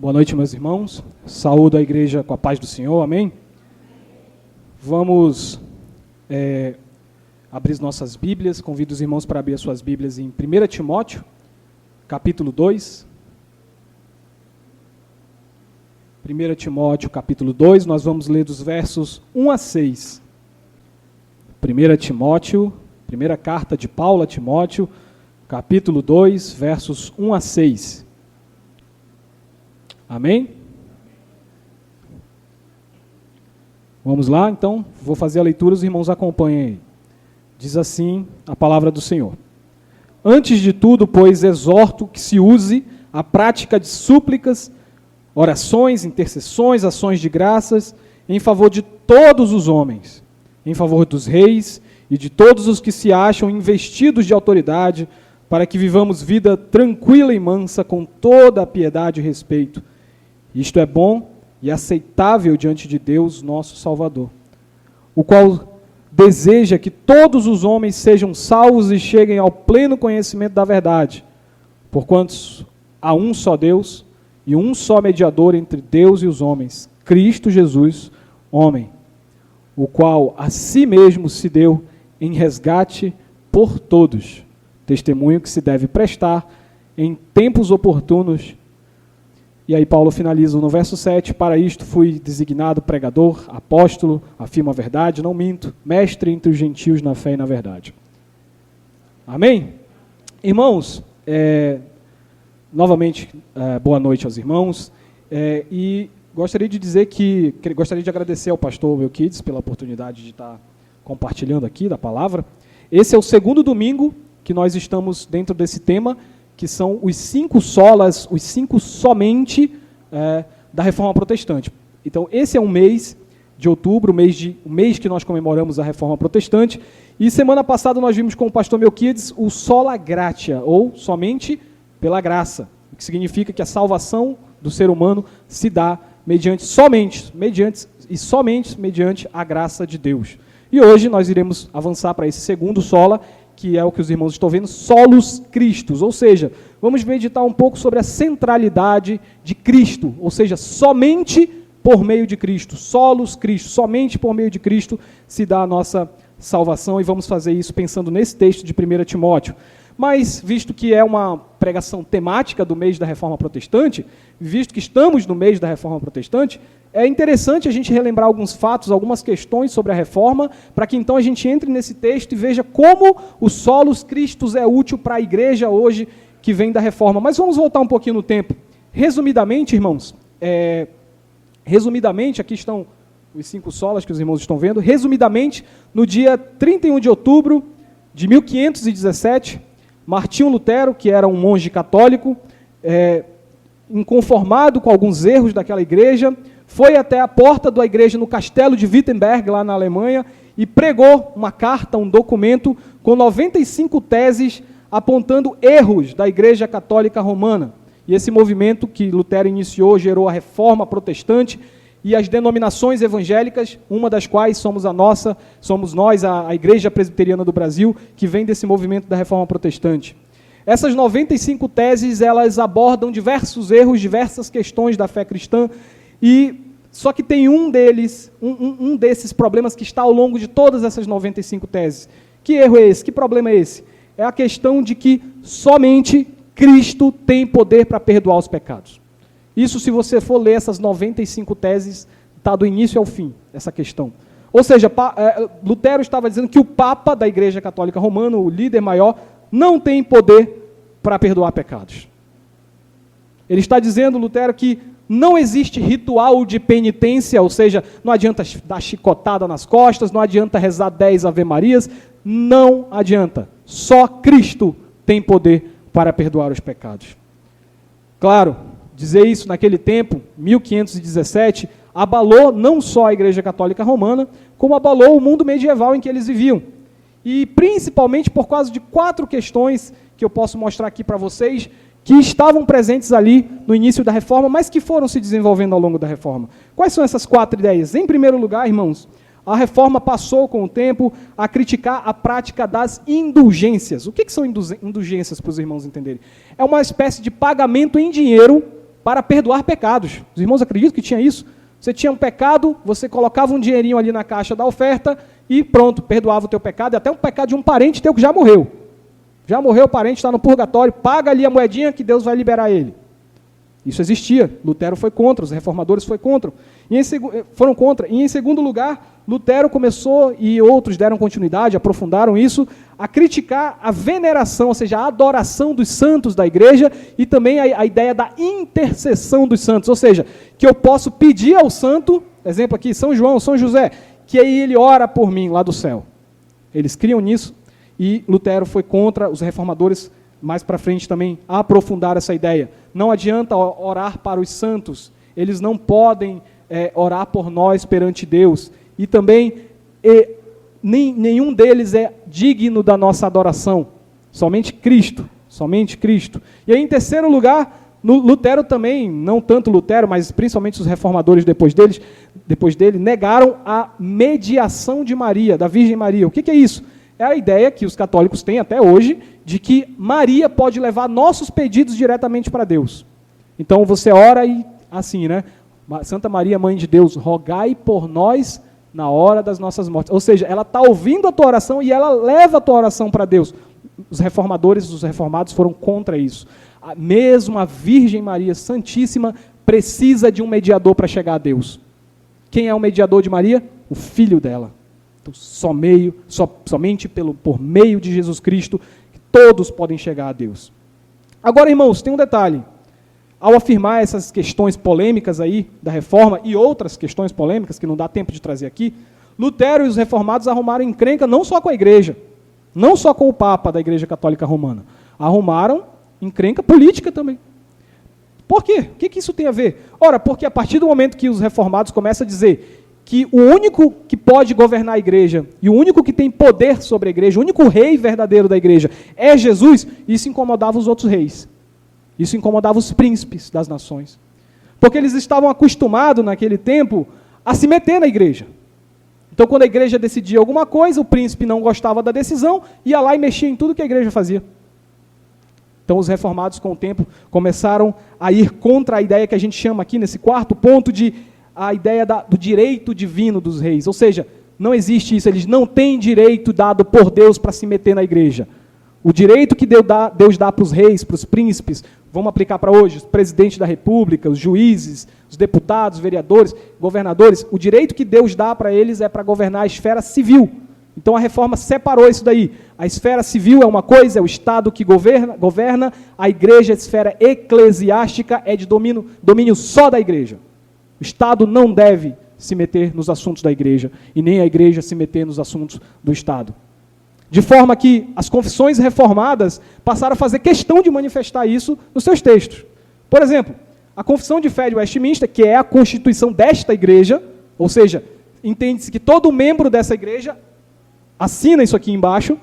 Boa noite, meus irmãos. Saúdo a igreja com a paz do Senhor, amém? Vamos abrir nossas Bíblias. Convido os irmãos para abrir as suas Bíblias em 1 Timóteo, capítulo 2. 1 Timóteo, capítulo 2, nós vamos ler dos versos 1 a 6. 1 Timóteo, primeira carta de Paulo a Timóteo, capítulo 2, versos 1 a 6. Amém? Vamos lá, então, vou fazer a leitura, os irmãos acompanhem aí. Diz assim a palavra do Senhor. Antes de tudo, pois, exorto que se use a prática de súplicas, orações, intercessões, ações de graças, em favor de todos os homens, em favor dos reis e de todos os que se acham investidos de autoridade, para que vivamos vida tranquila e mansa, com toda a piedade e respeito. Isto é bom e aceitável diante de Deus, nosso Salvador, o qual deseja que todos os homens sejam salvos e cheguem ao pleno conhecimento da verdade, porquanto há um só Deus e um só mediador entre Deus e os homens, Cristo Jesus, homem, o qual a si mesmo se deu em resgate por todos, testemunho que se deve prestar em tempos oportunos. E aí Paulo finaliza no verso 7, para isto fui designado pregador, apóstolo, afirmo a verdade, não minto, mestre entre os gentios na fé e na verdade. Amém? Irmãos, novamente, boa noite aos irmãos, e gostaria de agradecer ao pastor Melquides pela oportunidade de estar compartilhando aqui da palavra. Esse é o segundo domingo que nós estamos dentro desse tema, que são os 5 solas, os 5 somente da Reforma Protestante. Então, esse é um mês de outubro, o mês que nós comemoramos a Reforma Protestante, e semana passada nós vimos com o pastor Melquides o sola gratia, ou somente pela graça, o que significa que a salvação do ser humano se dá somente mediante a graça de Deus. E hoje nós iremos avançar para esse segundo sola, que é o que os irmãos estão vendo, solos Christus, ou seja, vamos meditar um pouco sobre a centralidade de Cristo, ou seja, somente por meio de Cristo, solos Cristo, somente por meio de Cristo se dá a nossa salvação, e vamos fazer isso pensando nesse texto de 1 Timóteo. Mas, visto que é uma pregação temática do mês da Reforma Protestante, visto que estamos no mês da Reforma Protestante, é interessante a gente relembrar alguns fatos, algumas questões sobre a Reforma, para que então a gente entre nesse texto e veja como o solos Christus é útil para a igreja hoje que vem da Reforma. Mas vamos voltar um pouquinho no tempo. Resumidamente, irmãos, aqui estão os 5 solas que os irmãos estão vendo. Resumidamente, no dia 31 de outubro de 1517, Martinho Lutero, que era um monge católico, inconformado com alguns erros daquela igreja, foi até a porta da igreja no castelo de Wittenberg, lá na Alemanha, e pregou uma carta, um documento, com 95 teses apontando erros da Igreja Católica Romana. E esse movimento que Lutero iniciou gerou a Reforma Protestante e as denominações evangélicas, uma das quais somos nós, a Igreja Presbiteriana do Brasil, que vem desse movimento da Reforma Protestante. Essas 95 teses, elas abordam diversos erros, diversas questões da fé cristã, só que tem um desses problemas que está ao longo de todas essas 95 teses. Que erro é esse? Que problema é esse? É a questão de que somente Cristo tem poder para perdoar os pecados. Isso, se você for ler essas 95 teses, está do início ao fim, essa questão. Ou seja, Lutero estava dizendo que o Papa da Igreja Católica Romana, o líder maior, não tem poder para perdoar pecados. Ele está dizendo, Lutero, que não existe ritual de penitência, ou seja, não adianta dar chicotada nas costas, não adianta rezar 10 Ave-Marias, não adianta. Só Cristo tem poder para perdoar os pecados. Claro, dizer isso naquele tempo, 1517, abalou não só a Igreja Católica Romana, como abalou o mundo medieval em que eles viviam. E principalmente por causa de 4 questões que eu posso mostrar aqui para vocês, que estavam presentes ali no início da Reforma, mas que foram se desenvolvendo ao longo da Reforma. Quais são essas 4 ideias? Em primeiro lugar, irmãos, a Reforma passou com o tempo a criticar a prática das indulgências. O que são indulgências, para os irmãos entenderem? É uma espécie de pagamento em dinheiro para perdoar pecados. Os irmãos acreditam que tinha isso? Você tinha um pecado, você colocava um dinheirinho ali na caixa da oferta e pronto, perdoava o teu pecado, e até um pecado de um parente teu que já morreu. Já morreu o parente, está no purgatório, paga ali a moedinha que Deus vai liberar ele. Isso existia. Lutero foi contra, os reformadores foram contra. E em segundo lugar, Lutero começou, e outros deram continuidade, aprofundaram isso, a criticar a veneração, ou seja, a adoração dos santos da igreja, e também a ideia da intercessão dos santos, ou seja, que eu posso pedir ao santo, exemplo aqui, São João, São José, que aí ele ora por mim lá do céu. Eles criam nisso, e Lutero foi contra, os reformadores mais para frente também aprofundaram essa ideia. Não adianta orar para os santos, eles não podem orar por nós perante Deus, e também nenhum deles é digno da nossa adoração, somente Cristo, somente Cristo. E aí, em terceiro lugar, Lutero também, não tanto Lutero, mas principalmente os reformadores depois dele, negaram a mediação de Maria, da Virgem Maria. O que é isso? É a ideia que os católicos têm até hoje, de que Maria pode levar nossos pedidos diretamente para Deus. Então você ora e assim, né? Santa Maria, Mãe de Deus, rogai por nós na hora das nossas mortes. Ou seja, ela está ouvindo a tua oração e ela leva a tua oração para Deus. Os reformadores, os reformados foram contra isso. Mesmo a Virgem Maria Santíssima precisa de um mediador para chegar a Deus. Quem é o mediador de Maria? O filho dela. Então, somente por meio de Jesus Cristo, que todos podem chegar a Deus. Agora, irmãos, tem um detalhe. Ao afirmar essas questões polêmicas aí da reforma e outras questões polêmicas que não dá tempo de trazer aqui, Lutero e os reformados arrumaram encrenca não só com a igreja, não só com o Papa da Igreja Católica Romana, arrumaram encrenca política também. Por quê? O que isso tem a ver? Ora, porque a partir do momento que os reformados começam a dizer que o único que pode governar a igreja e o único que tem poder sobre a igreja, o único rei verdadeiro da igreja é Jesus, isso incomodava os outros reis. Isso incomodava os príncipes das nações. Porque eles estavam acostumados, naquele tempo, a se meter na igreja. Então, quando a igreja decidia alguma coisa, o príncipe não gostava da decisão, ia lá e mexia em tudo que a igreja fazia. Então, os reformados, com o tempo, começaram a ir contra a ideia que a gente chama aqui, nesse quarto ponto, a ideia do direito divino dos reis. Ou seja, não existe isso, eles não têm direito dado por Deus para se meter na igreja. O direito que Deus dá para os reis, para os príncipes, vamos aplicar para hoje, os presidentes da república, os juízes, os deputados, vereadores, governadores, o direito que Deus dá para eles é para governar a esfera civil. Então a reforma separou isso daí. A esfera civil é uma coisa, é o Estado que governa, a igreja, a esfera eclesiástica, é de domínio só da igreja. O Estado não deve se meter nos assuntos da igreja, e nem a igreja se meter nos assuntos do Estado. De forma que as confissões reformadas passaram a fazer questão de manifestar isso nos seus textos. Por exemplo, a Confissão de Fé de Westminster, que é a constituição desta igreja, ou seja, entende-se que todo membro dessa igreja assina isso aqui embaixo,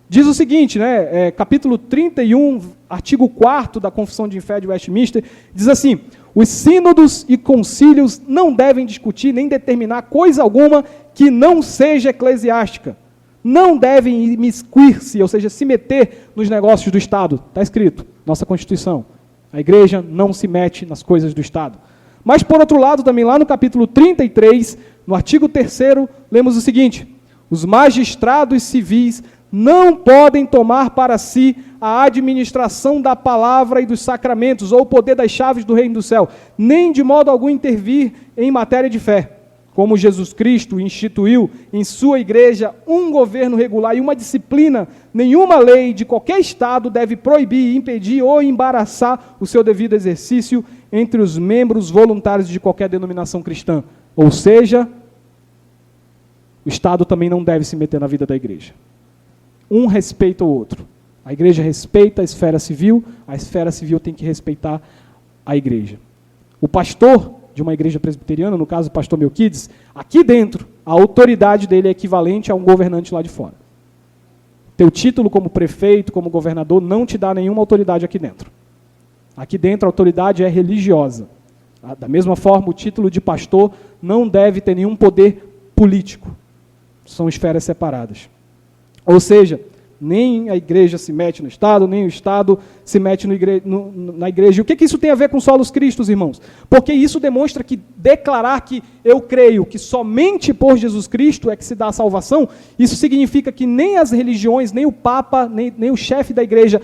diz o seguinte, né, capítulo 31, artigo 4º da Confissão de Fé de Westminster, diz assim: os sínodos e concílios não devem discutir nem determinar coisa alguma que não seja eclesiástica. Não devem imiscuir-se, ou seja, se meter nos negócios do Estado. Está escrito, nossa Constituição. A igreja não se mete nas coisas do Estado. Mas, por outro lado, também lá no capítulo 33, no artigo 3º, lemos o seguinte: os magistrados civis não podem tomar para si a administração da palavra e dos sacramentos, ou o poder das chaves do reino do céu, nem de modo algum intervir em matéria de fé. Como Jesus Cristo instituiu em sua igreja um governo regular e uma disciplina, nenhuma lei de qualquer Estado deve proibir, impedir ou embaraçar o seu devido exercício entre os membros voluntários de qualquer denominação cristã. Ou seja, o Estado também não deve se meter na vida da igreja. Um respeita o outro. A igreja respeita a esfera civil tem que respeitar a igreja. O pastor de uma igreja presbiteriana, no caso o pastor Melquides, aqui dentro, a autoridade dele é equivalente a um governante lá de fora. Teu título como prefeito, como governador, não te dá nenhuma autoridade aqui dentro. Aqui dentro a autoridade é religiosa. Da mesma forma, o título de pastor não deve ter nenhum poder político. São esferas separadas. Ou seja, Nem a igreja se mete no Estado, nem o Estado se mete na igreja. E o que isso tem a ver com solos Cristos, irmãos? Porque isso demonstra que declarar que eu creio que somente por Jesus Cristo é que se dá a salvação, isso significa que nem as religiões, nem o Papa, nem o chefe da igreja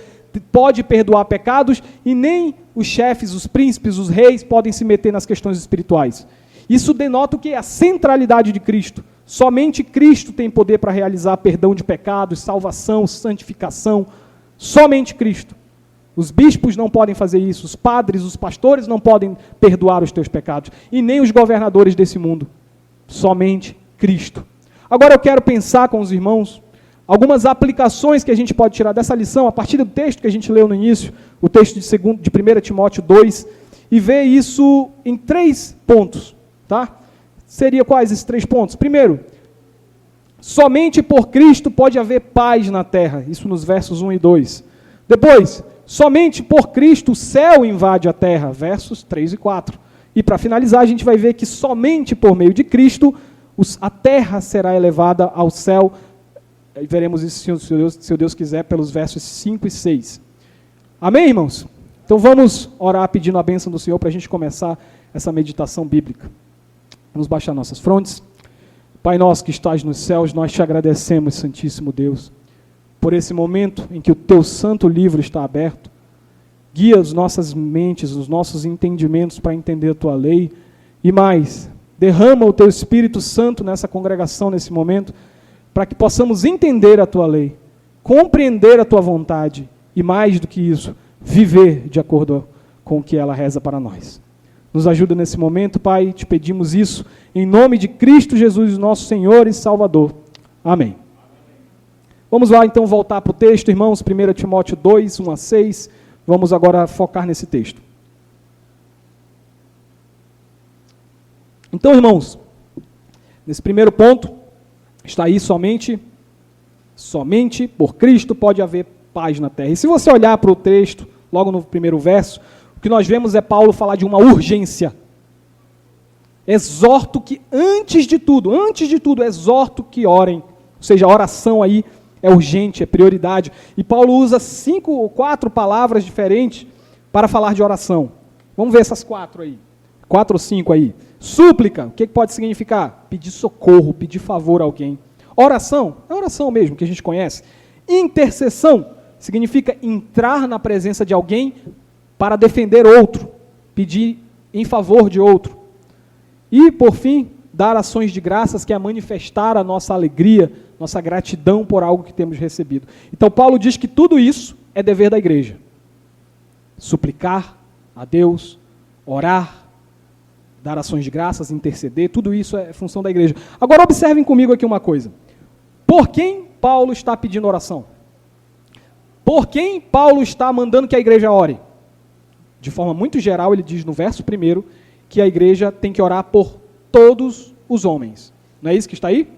pode perdoar pecados, e nem os chefes, os príncipes, os reis podem se meter nas questões espirituais. Isso denota o que? A centralidade de Cristo. Somente Cristo tem poder para realizar perdão de pecados, salvação, santificação. Somente Cristo. Os bispos não podem fazer isso, os padres, os pastores não podem perdoar os teus pecados, e nem os governadores desse mundo. Somente Cristo. Agora eu quero pensar com os irmãos algumas aplicações que a gente pode tirar dessa lição, a partir do texto que a gente leu no início, o texto de 1 Timóteo 2, e ver isso em 3 pontos, tá? Seria quais esses 3 pontos? Primeiro, somente por Cristo pode haver paz na terra, isso nos versos 1 e 2. Depois, somente por Cristo o céu invade a terra, versos 3 e 4. E para finalizar, a gente vai ver que somente por meio de Cristo a terra será elevada ao céu. E veremos isso, se o Deus quiser, pelos versos 5 e 6. Amém, irmãos? Então vamos orar pedindo a bênção do Senhor para a gente começar essa meditação bíblica. Vamos baixar nossas frontes. Pai nosso que estás nos céus, nós te agradecemos, Santíssimo Deus, por esse momento em que o teu santo livro está aberto. Guia as nossas mentes, os nossos entendimentos para entender a tua lei. E mais, derrama o teu Espírito Santo nessa congregação, nesse momento, para que possamos entender a tua lei, compreender a tua vontade e, mais do que isso, viver de acordo com o que ela reza para nós. Nos ajuda nesse momento, Pai, te pedimos isso, em nome de Cristo Jesus, nosso Senhor e Salvador. Amém. Vamos lá, então, voltar para o texto, irmãos, 1 Timóteo 2, 1 a 6, vamos agora focar nesse texto. Então, irmãos, nesse primeiro ponto, está aí somente por Cristo pode haver paz na terra. E se você olhar para o texto, logo no primeiro verso, o que nós vemos é Paulo falar de uma urgência. Exorto que, antes de tudo, exorto que orem. Ou seja, a oração aí é urgente, é prioridade. E Paulo usa 5 ou 4 palavras diferentes para falar de oração. Vamos ver essas 4 aí. 4 ou 5 aí. Súplica, o que pode significar? Pedir socorro, pedir favor a alguém. Oração, é oração mesmo, que a gente conhece. Intercessão, significa entrar na presença de alguém para defender outro, pedir em favor de outro. E, por fim, dar ações de graças, que é manifestar a nossa alegria, nossa gratidão por algo que temos recebido. Então, Paulo diz que tudo isso é dever da igreja. Suplicar a Deus, orar, dar ações de graças, interceder, tudo isso é função da igreja. Agora observem comigo aqui uma coisa. Por quem Paulo está pedindo oração? Por quem Paulo está mandando que a igreja ore? De forma muito geral, ele diz no verso 1 que a igreja tem que orar por todos os homens. Não é isso que está aí?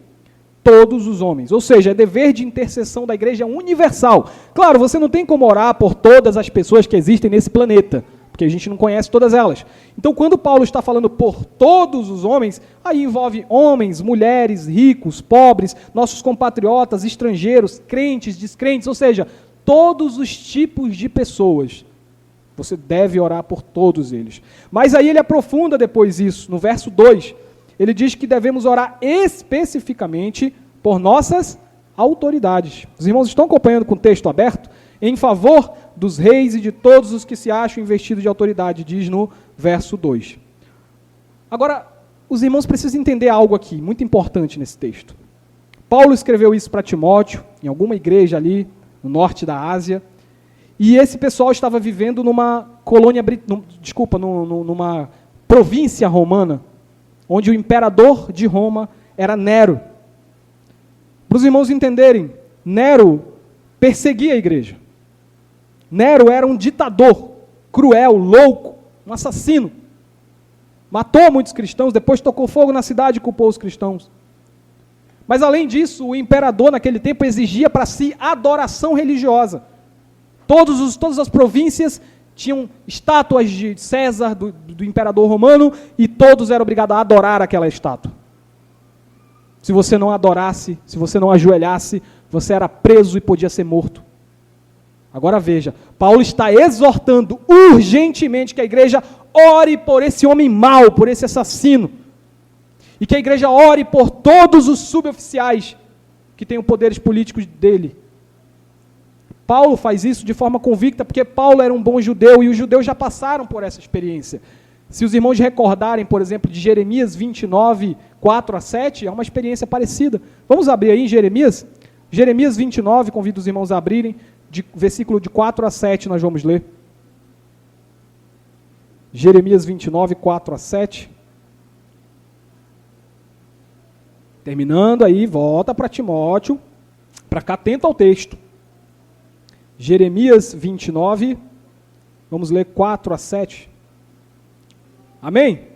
Todos os homens. Ou seja, é dever de intercessão da igreja universal. Claro, você não tem como orar por todas as pessoas que existem nesse planeta, porque a gente não conhece todas elas. Então, quando Paulo está falando por todos os homens, aí envolve homens, mulheres, ricos, pobres, nossos compatriotas, estrangeiros, crentes, descrentes, ou seja, todos os tipos de pessoas. Você deve orar por todos eles. Mas aí ele aprofunda depois isso, no verso 2, ele diz que devemos orar especificamente por nossas autoridades. Os irmãos estão acompanhando com o texto aberto? Em favor dos reis e de todos os que se acham investidos de autoridade, diz no verso 2. Agora, os irmãos precisam entender algo aqui, muito importante nesse texto. Paulo escreveu isso para Timóteo, em alguma igreja ali, no norte da Ásia, e esse pessoal estava vivendo numa colônia, numa província romana, onde o imperador de Roma era Nero. Para os irmãos entenderem, Nero perseguia a igreja. Nero era um ditador, cruel, louco, um assassino. Matou muitos cristãos, depois tocou fogo na cidade e culpou os cristãos. Mas além disso, o imperador naquele tempo exigia para si adoração religiosa. Todas as províncias tinham estátuas de César, do imperador romano, e todos eram obrigados a adorar aquela estátua. Se você não adorasse, se você não ajoelhasse, você era preso e podia ser morto. Agora veja, Paulo está exortando urgentemente que a igreja ore por esse homem mau, por esse assassino. E que a igreja ore por todos os suboficiais que têm os poderes políticos dele. Paulo faz isso de forma convicta, porque Paulo era um bom judeu, e os judeus já passaram por essa experiência. Se os irmãos recordarem, por exemplo, de Jeremias 29, 4 a 7, é uma experiência parecida. Vamos abrir aí em Jeremias? Jeremias 29, convido os irmãos a abrirem, versículo de 4 a 7, nós vamos ler. Jeremias 29, 4 a 7. Terminando aí, volta para Timóteo, para cá, atento ao texto. Jeremias 29, vamos ler 4 a 7. Amém?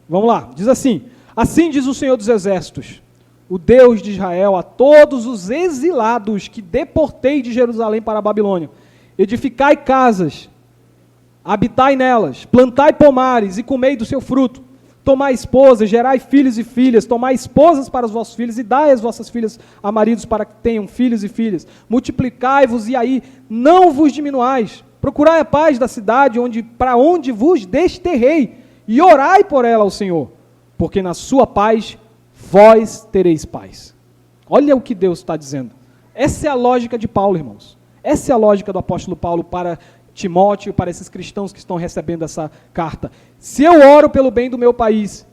Vamos lá, diz assim: assim diz o Senhor dos Exércitos, o Deus de Israel, a todos os exilados que deportei de Jerusalém para a Babilônia: edificai casas, habitai nelas, plantai pomares e comei do seu fruto, tomai esposas, gerai filhos e filhas, tomai esposas para os vossos filhos e dai as vossas filhas a maridos para que tenham filhos e filhas, multiplicai-vos e aí não vos diminuais, procurai a paz da cidade para onde vos desterrei e orai por ela ao Senhor, porque na sua paz vós tereis paz. Olha o que Deus está dizendo. Essa é a lógica de Paulo, irmãos. Essa é a lógica do apóstolo Paulo para Timóteo, para esses cristãos que estão recebendo essa carta. Se eu oro pelo bem do meu país,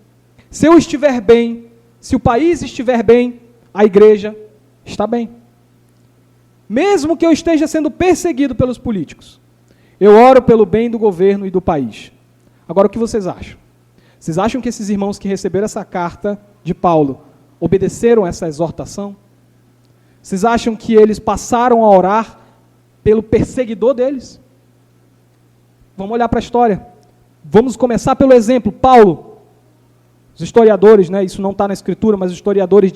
se eu estiver bem, se o país estiver bem, a igreja está bem. Mesmo que eu esteja sendo perseguido pelos políticos, eu oro pelo bem do governo e do país. Agora, o que vocês acham? Vocês acham que esses irmãos que receberam essa carta de Paulo obedeceram essa exortação? Vocês acham que eles passaram a orar pelo perseguidor deles? Vamos olhar para a história. Vamos começar pelo exemplo. Paulo, os historiadores, isso não está na escritura, mas os historiadores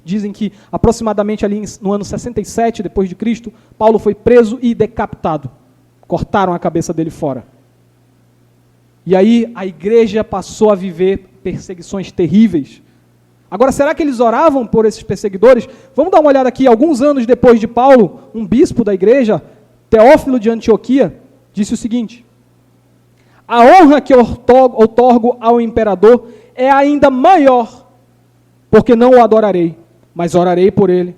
dizem que aproximadamente ali no ano 67 depois de Cristo, Paulo foi preso e decapitado. Cortaram a cabeça dele fora. E aí a igreja passou a viver perseguições terríveis. Agora, será que eles oravam por esses perseguidores? Vamos dar uma olhada aqui. Alguns anos depois de Paulo, um bispo da igreja, Teófilo de Antioquia, disse o seguinte: a honra que eu outorgo ao imperador é ainda maior, porque não o adorarei, mas orarei por ele.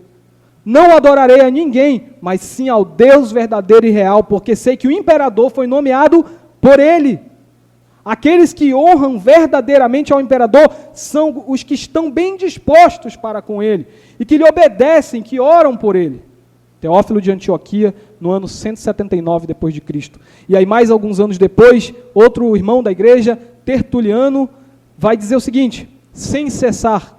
Não adorarei a ninguém, mas sim ao Deus verdadeiro e real, porque sei que o imperador foi nomeado por ele. Aqueles que honram verdadeiramente ao imperador são os que estão bem dispostos para com ele, e que lhe obedecem, que oram por ele. Teófilo de Antioquia, no ano 179 depois de Cristo. E aí, mais alguns anos depois, outro irmão da igreja, Tertuliano, vai dizer o seguinte: sem cessar,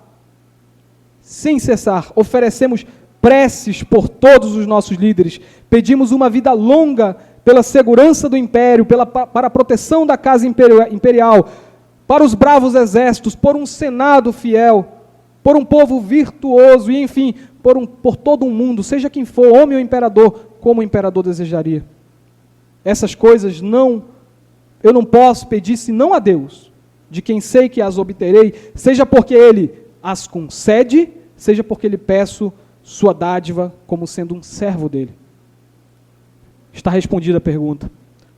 oferecemos preces por todos os nossos líderes, pedimos uma vida longa pela segurança do império, para a proteção da casa imperial, para os bravos exércitos, por um senado fiel, por um povo virtuoso e, enfim, por todo um mundo, seja quem for, homem ou imperador, como o imperador desejaria. Essas coisas eu não posso pedir senão a Deus, de quem sei que as obterei, seja porque Ele as concede, seja porque lhe peço sua dádiva como sendo um servo dele. Está respondida a pergunta.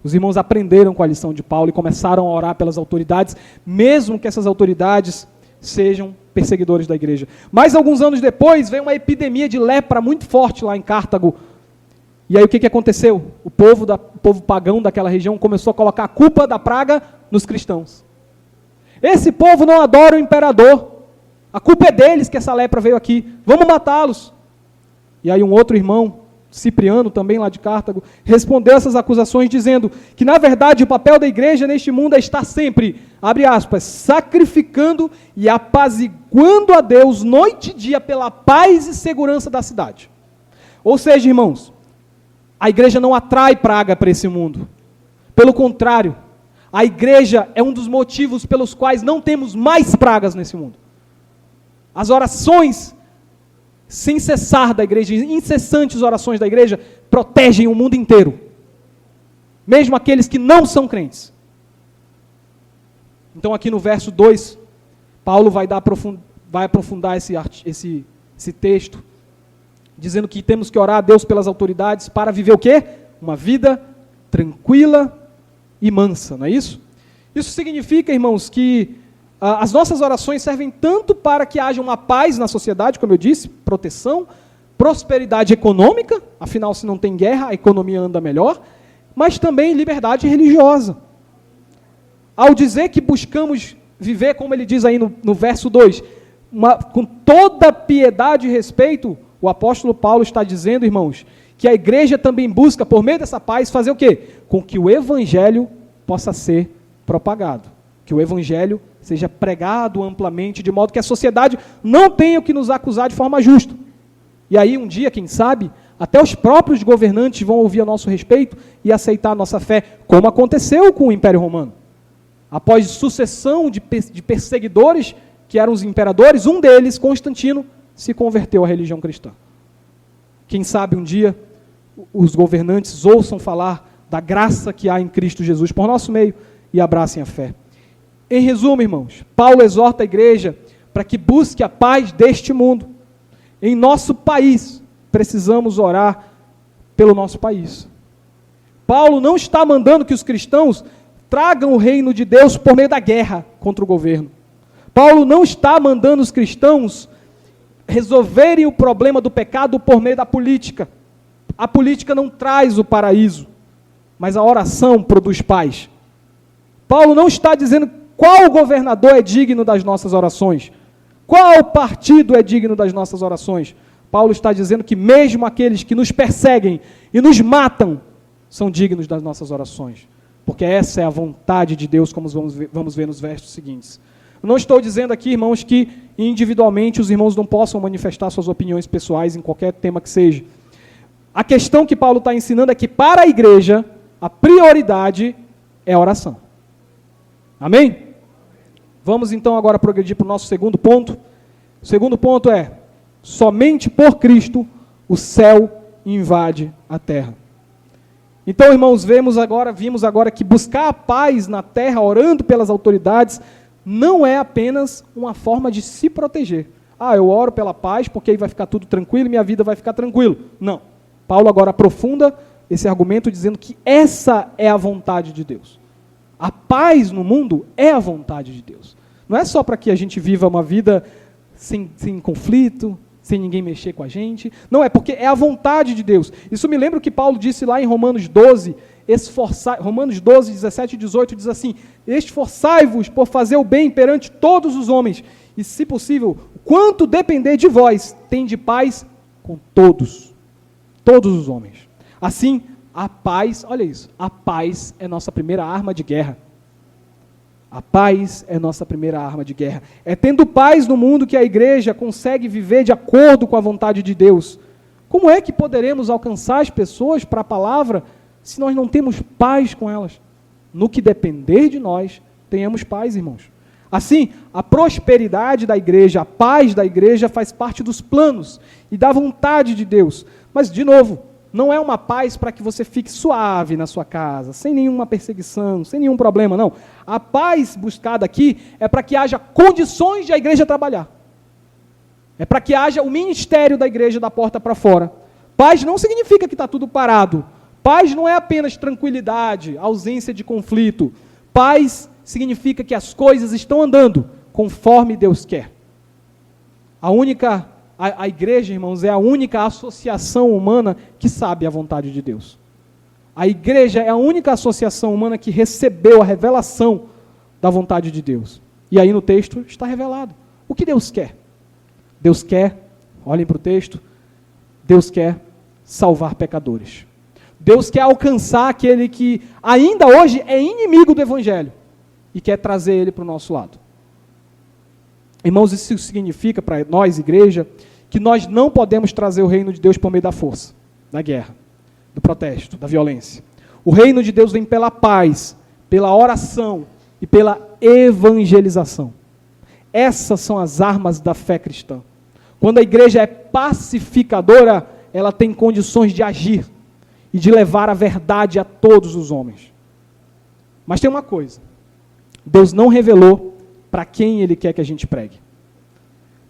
Os irmãos aprenderam com a lição de Paulo e começaram a orar pelas autoridades, mesmo que essas autoridades sejam perseguidores da igreja. Mas alguns anos depois, veio uma epidemia de lepra muito forte lá em Cartago. E aí o que aconteceu? O povo pagão daquela região começou a colocar a culpa da praga nos cristãos. Esse povo não adora o imperador. A culpa é deles que essa lepra veio aqui. Vamos matá-los. E aí um outro irmão, Cipriano, também lá de Cartago, respondeu essas acusações dizendo que, na verdade, o papel da igreja neste mundo é estar sempre, abre aspas, sacrificando e apaziguando a Deus noite e dia pela paz e segurança da cidade. Ou seja, irmãos, a igreja não atrai praga para esse mundo. Pelo contrário, a igreja é um dos motivos pelos quais não temos mais pragas nesse mundo. As orações sem cessar da igreja, incessantes orações da igreja, protegem o mundo inteiro. Mesmo aqueles que não são crentes. Então aqui no verso 2, Paulo vai aprofundar esse texto, dizendo que temos que orar a Deus pelas autoridades para viver o quê? Uma vida tranquila e mansa, não é isso? Isso significa, irmãos, que as nossas orações servem tanto para que haja uma paz na sociedade, como eu disse, proteção, prosperidade econômica, afinal, se não tem guerra, a economia anda melhor, mas também liberdade religiosa. Ao dizer que buscamos viver, como ele diz aí no verso 2, com toda piedade e respeito, o apóstolo Paulo está dizendo, irmãos, que a igreja também busca, por meio dessa paz, fazer o quê? Com que o evangelho possa ser propagado. Que o evangelho seja pregado amplamente, de modo que a sociedade não tenha o que nos acusar de forma justa. E aí, um dia, quem sabe, até os próprios governantes vão ouvir a nosso respeito e aceitar a nossa fé, como aconteceu com o Império Romano. Após sucessão de perseguidores, que eram os imperadores, um deles, Constantino, se converteu à religião cristã. Quem sabe um dia os governantes ouçam falar da graça que há em Cristo Jesus por nosso meio e abracem a fé. Em resumo, irmãos, Paulo exorta a igreja para que busque a paz deste mundo. Em nosso país, precisamos orar pelo nosso país. Paulo não está mandando que os cristãos tragam o reino de Deus por meio da guerra contra o governo. Paulo não está mandando os cristãos resolverem o problema do pecado por meio da política. A política não traz o paraíso, mas a oração produz paz. Paulo não está dizendo qual governador é digno das nossas orações, qual partido é digno das nossas orações. Paulo está dizendo que mesmo aqueles que nos perseguem e nos matam são dignos das nossas orações, porque essa é a vontade de Deus, como vamos ver nos versos seguintes. Eu não estou dizendo aqui, irmãos, que individualmente os irmãos não possam manifestar suas opiniões pessoais em qualquer tema que seja. A questão que Paulo está ensinando é que para a igreja, a prioridade é a oração. Amém? Vamos então agora progredir para o nosso segundo ponto. O segundo ponto é, somente por Cristo o céu invade a terra. Então, irmãos, vimos agora que buscar a paz na terra, orando pelas autoridades, não é apenas uma forma de se proteger. Eu oro pela paz porque aí vai ficar tudo tranquilo e minha vida vai ficar tranquila. Não. Paulo agora aprofunda esse argumento dizendo que essa é a vontade de Deus. A paz no mundo é a vontade de Deus. Não é só para que a gente viva uma vida sem conflito, sem ninguém mexer com a gente. Não, é porque é a vontade de Deus. Isso me lembra o que Paulo disse lá em Romanos 12, Romanos 12, 17 e 18, diz assim, esforçai-vos por fazer o bem perante todos os homens, e se possível, quanto depender de vós, tende paz com todos os homens. Assim, a paz, olha isso, a paz é nossa primeira arma de guerra. A paz é nossa primeira arma de guerra. É tendo paz no mundo que a igreja consegue viver de acordo com a vontade de Deus. Como é que poderemos alcançar as pessoas para a palavra se nós não temos paz com elas? No que depender de nós, tenhamos paz, irmãos. Assim, a prosperidade da igreja, a paz da igreja faz parte dos planos e da vontade de Deus. Mas, de novo, não é uma paz para que você fique suave na sua casa, sem nenhuma perseguição, sem nenhum problema, não. A paz buscada aqui é para que haja condições de a igreja trabalhar. É para que haja o ministério da igreja da porta para fora. Paz não significa que está tudo parado. Paz não é apenas tranquilidade, ausência de conflito. Paz significa que as coisas estão andando conforme Deus quer. A igreja, irmãos, é a única associação humana que sabe a vontade de Deus. A igreja é a única associação humana que recebeu a revelação da vontade de Deus. E aí no texto está revelado. O que Deus quer? Deus quer, olhem para o texto, Deus quer salvar pecadores. Deus quer alcançar aquele que ainda hoje é inimigo do Evangelho e quer trazer ele para o nosso lado. Irmãos, isso significa para nós, igreja, que nós não podemos trazer o reino de Deus por meio da força, da guerra, do protesto, da violência. O reino de Deus vem pela paz, pela oração e pela evangelização. Essas são as armas da fé cristã. Quando a igreja é pacificadora, ela tem condições de agir e de levar a verdade a todos os homens. Mas tem uma coisa, Deus não revelou para quem Ele quer que a gente pregue.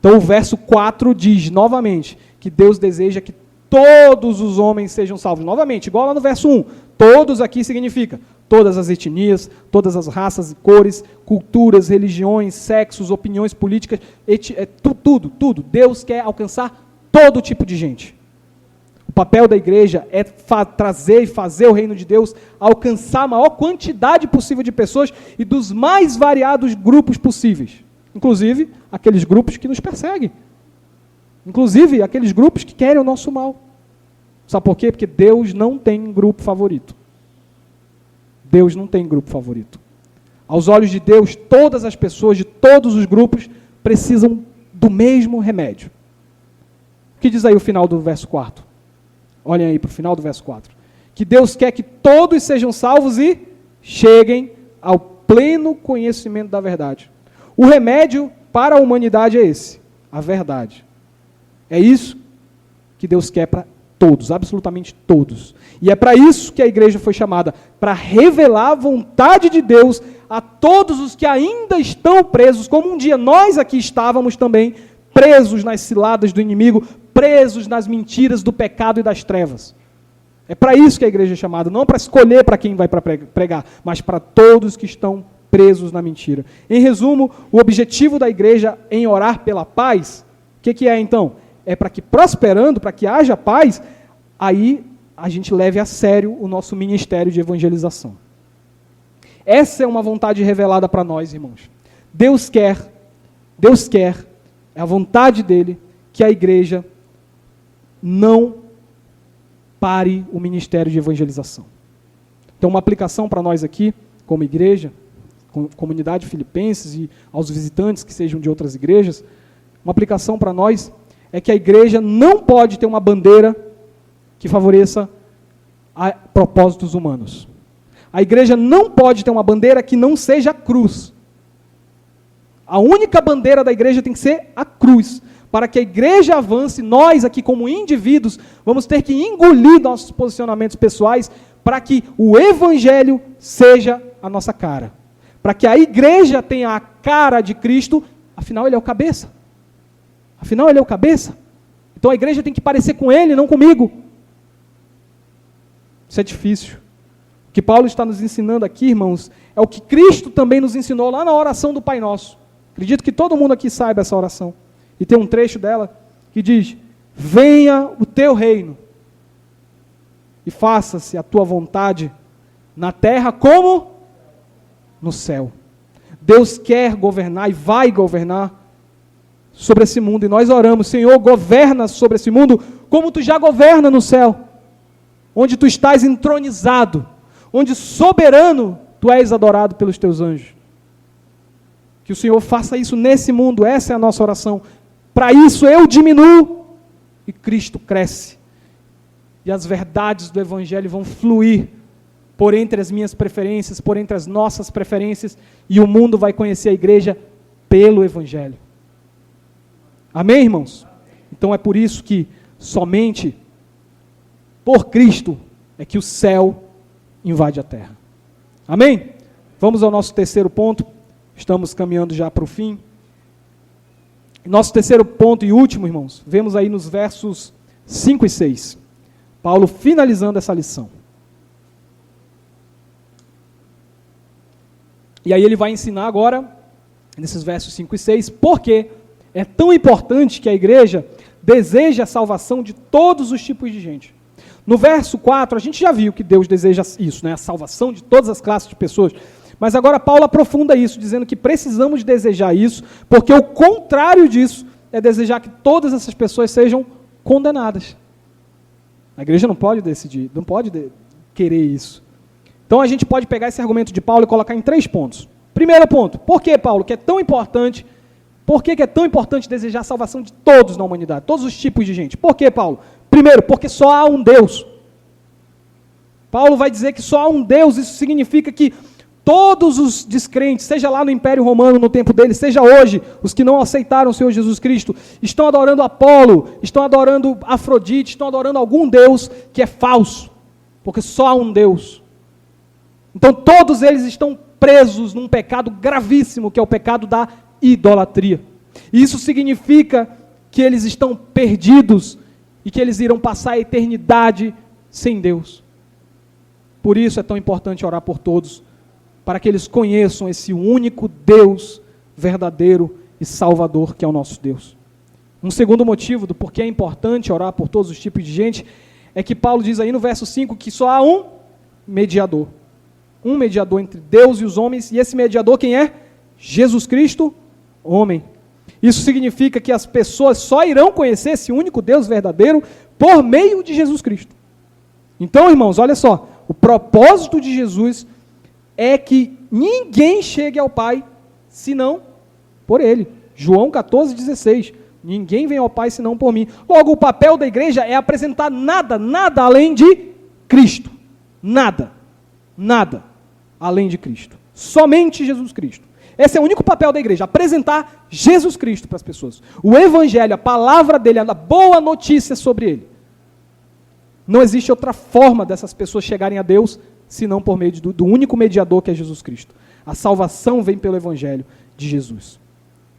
Então o verso 4 diz novamente que Deus deseja que todos os homens sejam salvos. Novamente, igual lá no verso 1. Todos aqui significa todas as etnias, todas as raças e cores, culturas, religiões, sexos, opiniões políticas, tudo. Deus quer alcançar todo tipo de gente. O papel da igreja é trazer e fazer o reino de Deus alcançar a maior quantidade possível de pessoas e dos mais variados grupos possíveis. Inclusive, aqueles grupos que nos perseguem. Inclusive, aqueles grupos que querem o nosso mal. Sabe por quê? Porque Deus não tem grupo favorito. Deus não tem grupo favorito. Aos olhos de Deus, todas as pessoas de todos os grupos precisam do mesmo remédio. O que diz aí o final do verso 4? Olhem aí para o final do verso 4. Que Deus quer que todos sejam salvos e cheguem ao pleno conhecimento da verdade. O remédio para a humanidade é esse, a verdade. É isso que Deus quer para todos, absolutamente todos. E é para isso que a igreja foi chamada, para revelar a vontade de Deus a todos os que ainda estão presos, como um dia nós aqui estávamos também, presos nas ciladas do inimigo, presos nas mentiras do pecado e das trevas. É para isso que a igreja é chamada, não para escolher para quem vai pregar, mas para todos que estão presos na mentira. Em resumo, o objetivo da igreja em orar pela paz, o que é então? É para que prosperando, para que haja paz, aí a gente leve a sério o nosso ministério de evangelização. Essa é uma vontade revelada para nós, irmãos. Deus quer, é a vontade dele, que a igreja não pare o ministério de evangelização. Então, uma aplicação para nós aqui, como igreja, comunidade filipenses e aos visitantes que sejam de outras igrejas, uma aplicação para nós é que a igreja não pode ter uma bandeira que favoreça a propósitos humanos. A igreja não pode ter uma bandeira que não seja a cruz. A única bandeira da igreja tem que ser a cruz. Para que a igreja avance, nós aqui como indivíduos, vamos ter que engolir nossos posicionamentos pessoais para que o evangelho seja a nossa cara. Para que a igreja tenha a cara de Cristo, afinal ele é o cabeça. Afinal, ele é o cabeça. Então a igreja tem que parecer com ele, não comigo. Isso é difícil. O que Paulo está nos ensinando aqui, irmãos, é o que Cristo também nos ensinou lá na oração do Pai Nosso. Acredito que todo mundo aqui saiba essa oração. E tem um trecho dela que diz: venha o teu reino e faça-se a tua vontade na terra como no céu. Deus quer governar e vai governar sobre esse mundo, e nós oramos: Senhor, governa sobre esse mundo como tu já governa no céu, onde tu estás entronizado, onde soberano tu és adorado pelos teus anjos. Que o Senhor faça isso nesse mundo, essa é a nossa oração. Para isso eu diminuo e Cristo cresce, e as verdades do Evangelho vão fluir por entre as minhas preferências, por entre as nossas preferências, e o mundo vai conhecer a igreja pelo Evangelho. Amém, irmãos? Então é por isso que somente por Cristo é que o céu invade a terra. Amém? Vamos ao nosso terceiro ponto. Estamos caminhando já para o fim. Nosso terceiro ponto e último, irmãos, vemos aí nos versos 5 e 6. Paulo finalizando essa lição. E aí ele vai ensinar agora, nesses versos 5 e 6, por que é tão importante que a igreja deseje a salvação de todos os tipos de gente. No verso 4, a gente já viu que Deus deseja isso, né? A salvação de todas as classes de pessoas. Mas agora Paulo aprofunda isso, dizendo que precisamos desejar isso, porque o contrário disso é desejar que todas essas pessoas sejam condenadas. A igreja não pode decidir, não pode querer isso. Então a gente pode pegar esse argumento de Paulo e colocar em 3 pontos. Primeiro ponto: por que, Paulo, que é tão importante? Por que é tão importante desejar a salvação de todos na humanidade, todos os tipos de gente? Por que, Paulo? Primeiro, porque só há um Deus. Paulo vai dizer que só há um Deus, isso significa que todos os descrentes, seja lá no Império Romano, no tempo deles, seja hoje, os que não aceitaram o Senhor Jesus Cristo, estão adorando Apolo, estão adorando Afrodite, estão adorando algum Deus que é falso, porque só há um Deus. Então todos eles estão presos num pecado gravíssimo, que é o pecado da idolatria. Isso significa que eles estão perdidos e que eles irão passar a eternidade sem Deus. Por isso é tão importante orar por todos, para que eles conheçam esse único Deus verdadeiro e salvador que é o nosso Deus. Um segundo motivo do porquê é importante orar por todos os tipos de gente é que Paulo diz aí no verso 5 que só há um mediador entre Deus e os homens, e esse mediador quem é? Jesus Cristo, homem. Isso significa que as pessoas só irão conhecer esse único Deus verdadeiro por meio de Jesus Cristo. Então, irmãos, olha só, o propósito de Jesus é que ninguém chegue ao Pai senão por Ele. João 14,16. Ninguém vem ao Pai senão por mim. Logo, o papel da igreja é apresentar nada além de Cristo. Nada além de Cristo. Somente Jesus Cristo. Esse é o único papel da igreja, apresentar Jesus Cristo para as pessoas. O Evangelho, a palavra dele, a boa notícia sobre ele. Não existe outra forma dessas pessoas chegarem a Deus, senão por meio do único mediador que é Jesus Cristo. A salvação vem pelo Evangelho de Jesus.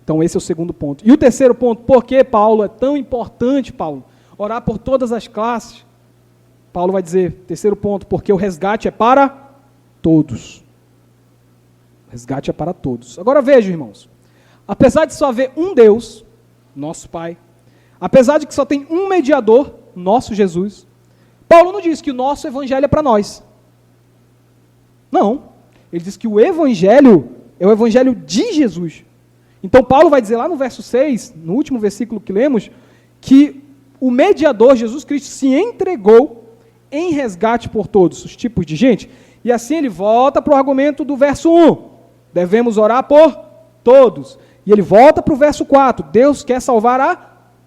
Então esse é o segundo ponto. E o terceiro ponto, por que, Paulo, é tão importante, Paulo, orar por todas as classes? Paulo vai dizer, terceiro ponto, porque o resgate é para todos. O resgate é para todos. Agora vejam, irmãos, apesar de só haver um Deus, nosso Pai, apesar de que só tem um mediador, nosso Jesus, Paulo não diz que o nosso evangelho é para nós. Não. Ele diz que o evangelho é o evangelho de Jesus. Então Paulo vai dizer lá no verso 6, no último versículo que lemos, que o mediador, Jesus Cristo, se entregou em resgate por todos os tipos de gente. E assim ele volta para o argumento do verso 1. Devemos orar por todos. E ele volta para o verso 4. Deus quer salvar a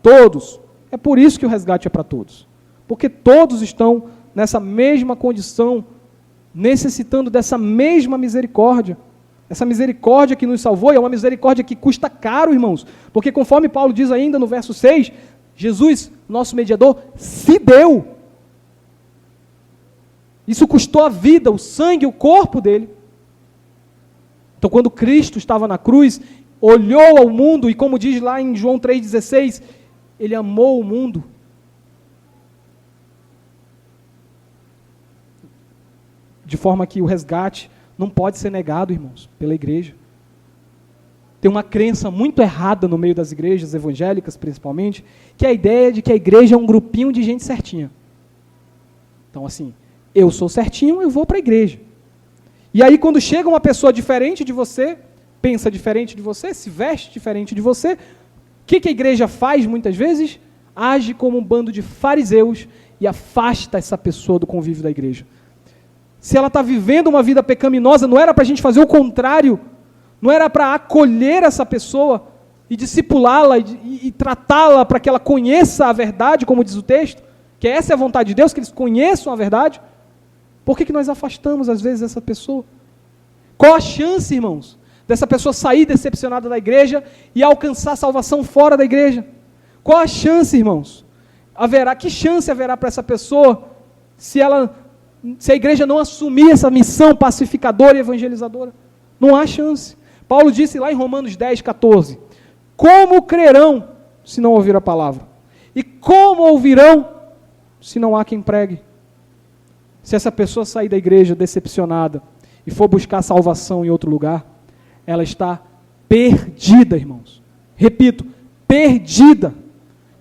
todos. É por isso que o resgate é para todos. Porque todos estão nessa mesma condição, necessitando dessa mesma misericórdia. Essa misericórdia que nos salvou é uma misericórdia que custa caro, irmãos. Porque conforme Paulo diz ainda no verso 6, Jesus, nosso mediador, se deu. Isso custou a vida, o sangue, o corpo dele. Então, quando Cristo estava na cruz, olhou ao mundo, e como diz lá em João 3,16, ele amou o mundo. De forma que o resgate não pode ser negado, irmãos, pela igreja. Tem uma crença muito errada no meio das igrejas evangélicas, principalmente, que é a ideia de que a igreja é um grupinho de gente certinha. Então, assim, eu sou certinho, eu vou para a igreja. E aí, quando chega uma pessoa diferente de você, pensa diferente de você, se veste diferente de você, o que a igreja faz muitas vezes? Age como um bando de fariseus e afasta essa pessoa do convívio da igreja. Se ela está vivendo uma vida pecaminosa, não era para a gente fazer o contrário, não era para acolher essa pessoa e discipulá-la e tratá-la para que ela conheça a verdade, como diz o texto, que essa é a vontade de Deus, que eles conheçam a verdade. Por que nós afastamos, às vezes, essa pessoa? Qual a chance, irmãos, dessa pessoa sair decepcionada da igreja e alcançar salvação fora da igreja? Qual a chance, irmãos? Que chance haverá para essa pessoa se a igreja não assumir essa missão pacificadora e evangelizadora? Não há chance. Paulo disse lá em Romanos 10, 14, como crerão se não ouvir a palavra? E como ouvirão se não há quem pregue? Se essa pessoa sair da igreja decepcionada e for buscar salvação em outro lugar, ela está perdida, irmãos. Repito, perdida,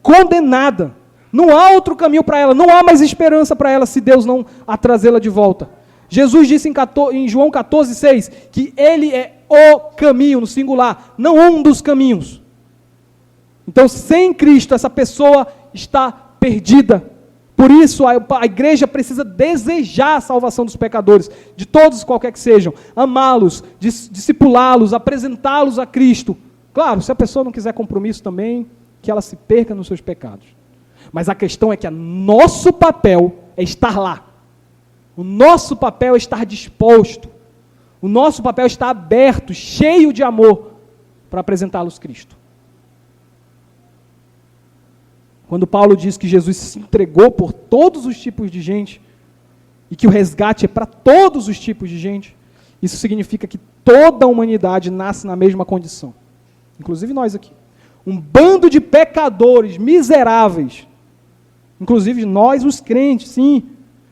condenada. Não há outro caminho para ela, não há mais esperança para ela se Deus não a trazê-la de volta. Jesus disse em João 14, 6, que ele é o caminho, no singular, não um dos caminhos. Então, sem Cristo, essa pessoa está perdida. Por isso, a igreja precisa desejar a salvação dos pecadores, de todos, qualquer que sejam, amá-los, discipulá-los, apresentá-los a Cristo. Claro, se a pessoa não quiser compromisso também, que ela se perca nos seus pecados. Mas a questão é que nosso papel é estar lá. O nosso papel é estar disposto. O nosso papel é estar aberto, cheio de amor, para apresentá-los a Cristo. Quando Paulo diz que Jesus se entregou por todos os tipos de gente, e que o resgate é para todos os tipos de gente, isso significa que toda a humanidade nasce na mesma condição. Inclusive nós aqui. um bando de pecadores, miseráveis. Inclusive nós, os crentes, sim.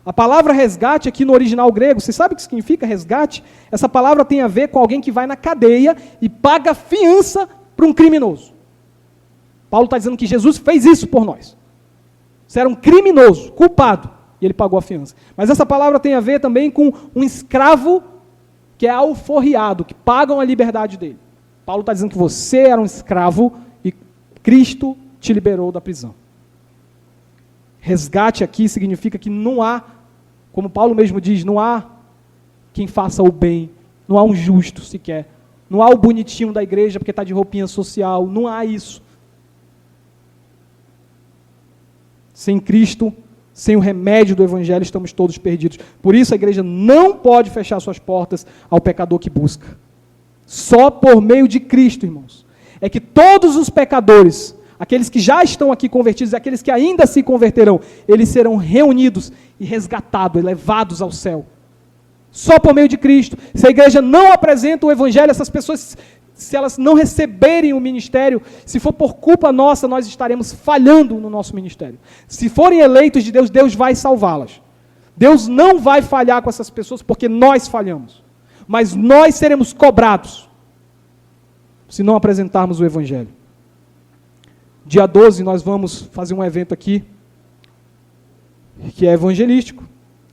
A palavra resgate aqui no original grego, você sabe o que significa resgate? Essa palavra tem a ver com alguém que vai na cadeia e paga fiança para um criminoso. Paulo está dizendo que Jesus fez isso por nós. Você era um criminoso, culpado, e ele pagou a fiança. Mas essa palavra tem a ver também com um escravo que é alforriado, que pagam a liberdade dele. Paulo está dizendo que você era um escravo e Cristo te liberou da prisão. Resgate aqui significa que não há, como Paulo mesmo diz, não há quem faça o bem, não há um justo sequer, não há o bonitinho da igreja porque está de roupinha social, não há isso. Sem Cristo, sem o remédio do Evangelho, estamos todos perdidos. Por isso a igreja não pode fechar suas portas ao pecador que busca. Só por meio de Cristo, irmãos, é que todos os pecadores, aqueles que já estão aqui convertidos e aqueles que ainda se converterão, eles serão reunidos e resgatados, levados ao céu. Só por meio de Cristo. Se a igreja não apresenta o Evangelho, essas pessoas, se elas não receberem o ministério, se for por culpa nossa, nós estaremos falhando no nosso ministério. Se forem eleitos de Deus, Deus vai salvá-las. Deus não vai falhar com essas pessoas porque nós falhamos. Mas nós seremos cobrados se não apresentarmos o Evangelho. Dia 12 nós vamos fazer um evento aqui que é evangelístico.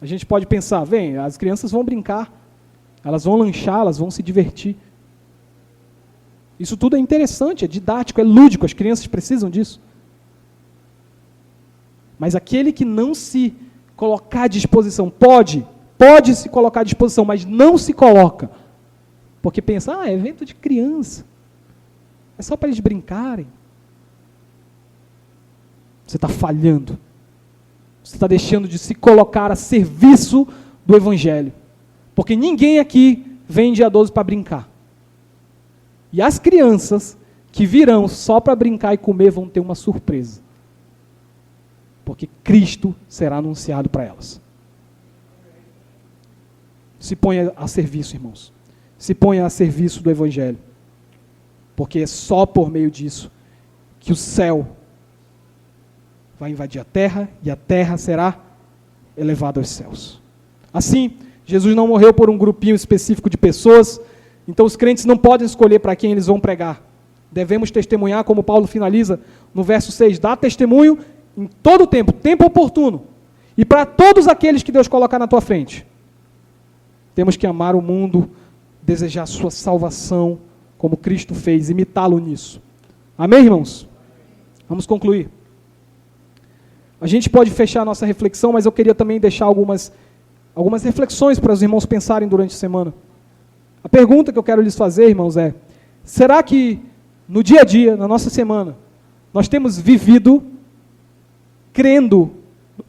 A gente pode pensar, vem, as crianças vão brincar, elas vão lanchar, elas vão se divertir. Isso tudo é interessante, é didático, é lúdico, as crianças precisam disso. Mas aquele que não se colocar à disposição, pode se colocar à disposição, mas não se coloca, porque pensa, é evento de criança, é só para eles brincarem. Você está falhando. Você está deixando de se colocar a serviço do Evangelho. Porque ninguém aqui vem dia 12 para brincar. E as crianças que virão só para brincar e comer vão ter uma surpresa. Porque Cristo será anunciado para elas. Se ponha a serviço, irmãos. Se ponha a serviço do Evangelho. Porque é só por meio disso que o céu vai invadir a terra e a terra será elevada aos céus. Assim, Jesus não morreu por um grupinho específico de pessoas, então os crentes não podem escolher para quem eles vão pregar. Devemos testemunhar, como Paulo finaliza no verso 6, dá testemunho em todo o tempo, tempo oportuno, e para todos aqueles que Deus colocar na tua frente. Temos que amar o mundo, desejar a sua salvação, como Cristo fez, imitá-lo nisso. Amém, irmãos? Vamos concluir. A gente pode fechar a nossa reflexão, mas eu queria também deixar algumas reflexões para os irmãos pensarem durante a semana. A pergunta que eu quero lhes fazer, irmãos, é: será que no dia a dia, na nossa semana, nós temos vivido crendo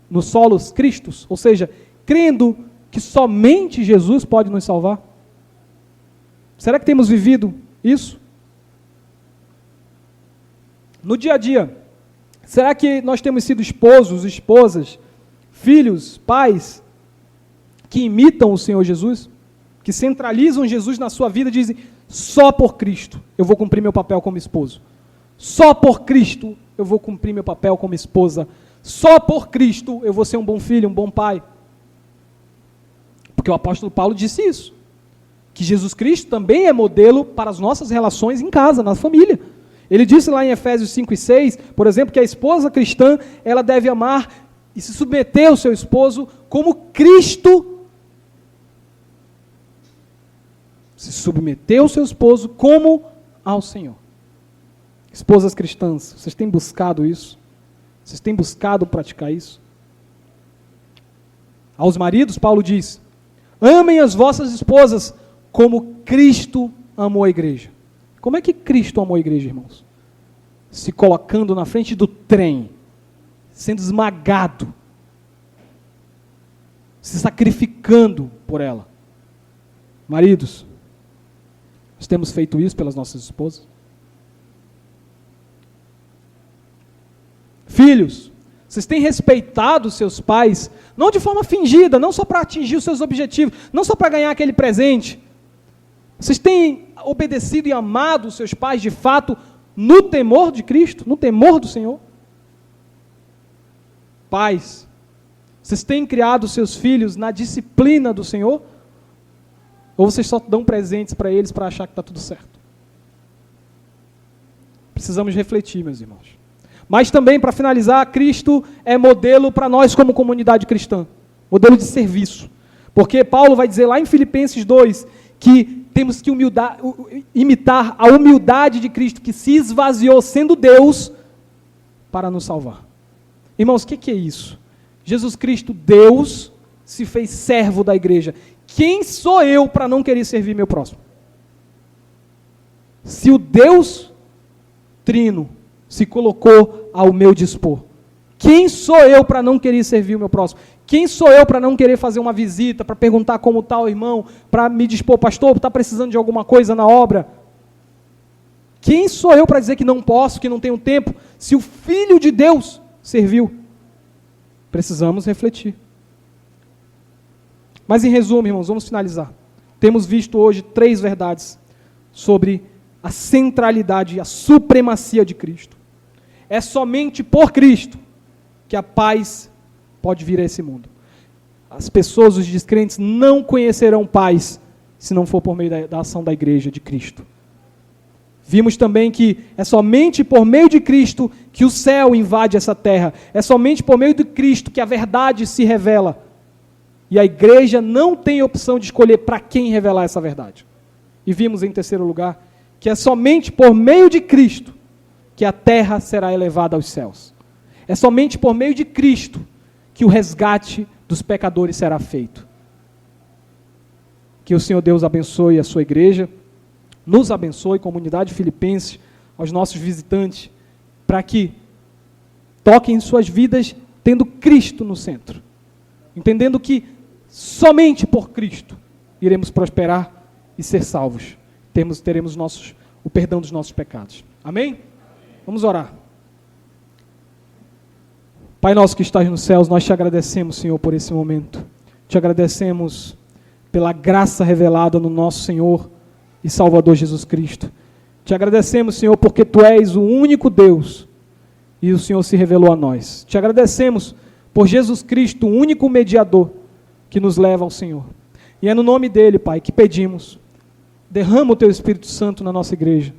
no solos Cristos? Ou seja, crendo que somente Jesus pode nos salvar? Será que temos vivido isso? No dia a dia, será que nós temos sido esposos, esposas, filhos, pais, que imitam o Senhor Jesus? Que centralizam Jesus na sua vida e dizem, só por Cristo eu vou cumprir meu papel como esposo. Só por Cristo eu vou cumprir meu papel como esposa. Só por Cristo eu vou ser um bom filho, um bom pai. Porque o apóstolo Paulo disse isso. Que Jesus Cristo também é modelo para as nossas relações em casa, na família. Ele disse lá em Efésios 5 e 6, por exemplo, que a esposa cristã, ela deve amar e se submeter ao seu esposo como Cristo se submeter ao seu esposo como ao Senhor. Esposas cristãs, vocês têm buscado isso? Vocês têm buscado praticar isso? Aos maridos, Paulo diz, amem as vossas esposas como Cristo amou a igreja. Como é que Cristo amou a igreja, irmãos? Se colocando na frente do trem, sendo esmagado, se sacrificando por ela. Maridos, nós temos feito isso pelas nossas esposas? Filhos, vocês têm respeitado os seus pais, não de forma fingida, não só para atingir os seus objetivos, não só para ganhar aquele presente. Vocês têm obedecido e amado os seus pais de fato no temor de Cristo, no temor do Senhor? Pais, vocês têm criado seus filhos na disciplina do Senhor? Ou vocês só dão presentes para eles para achar que está tudo certo? Precisamos refletir, meus irmãos. Mas também, para finalizar, Cristo é modelo para nós como comunidade cristã. Modelo de serviço. Porque Paulo vai dizer lá em Filipenses 2 que temos que imitar a humildade de Cristo, que se esvaziou sendo Deus para nos salvar. Irmãos, o que é isso? Jesus Cristo, Deus, se fez servo da igreja. Quem sou eu para não querer servir meu próximo? Se o Deus Trino se colocou ao meu dispor, quem sou eu para não querer servir o meu próximo? Quem sou eu para não querer fazer uma visita, para perguntar como está o irmão, para me dispor, pastor, está precisando de alguma coisa na obra? Quem sou eu para dizer que não posso, que não tenho tempo, se o Filho de Deus serviu? Precisamos refletir. Mas em resumo, irmãos, vamos finalizar. Temos visto hoje 3 verdades sobre a centralidade e a supremacia de Cristo. É somente por Cristo que a paz pode vir a esse mundo. As pessoas, os descrentes, não conhecerão paz se não for por meio da ação da igreja de Cristo. Vimos também que é somente por meio de Cristo que o céu invade essa terra. É somente por meio de Cristo que a verdade se revela. E a igreja não tem opção de escolher para quem revelar essa verdade. E vimos em terceiro lugar que é somente por meio de Cristo que a terra será elevada aos céus. É somente por meio de Cristo que o resgate dos pecadores será feito. Que o Senhor Deus abençoe a sua igreja, nos abençoe, comunidade filipense, aos nossos visitantes, para que toquem suas vidas tendo Cristo no centro, entendendo que somente por Cristo iremos prosperar e ser salvos. Teremos o perdão dos nossos pecados. Amém? Vamos orar. Pai nosso que estás nos céus, nós te agradecemos, Senhor, por esse momento. Te agradecemos pela graça revelada no nosso Senhor e Salvador Jesus Cristo. Te agradecemos, Senhor, porque Tu és o único Deus e o Senhor se revelou a nós. Te agradecemos por Jesus Cristo, o único mediador que nos leva ao Senhor. E é no nome dele, Pai, que pedimos. Derrama o Teu Espírito Santo na nossa igreja.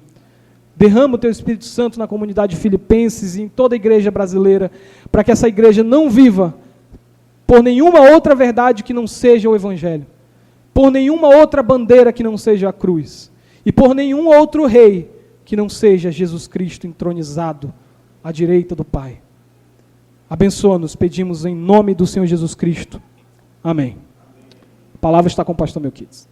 Derrama o Teu Espírito Santo na comunidade filipenses e em toda a igreja brasileira, para que essa igreja não viva por nenhuma outra verdade que não seja o Evangelho, por nenhuma outra bandeira que não seja a cruz, e por nenhum outro rei que não seja Jesus Cristo entronizado à direita do Pai. Abençoa-nos, pedimos em nome do Senhor Jesus Cristo. Amém. A palavra está com o pastor Melquides.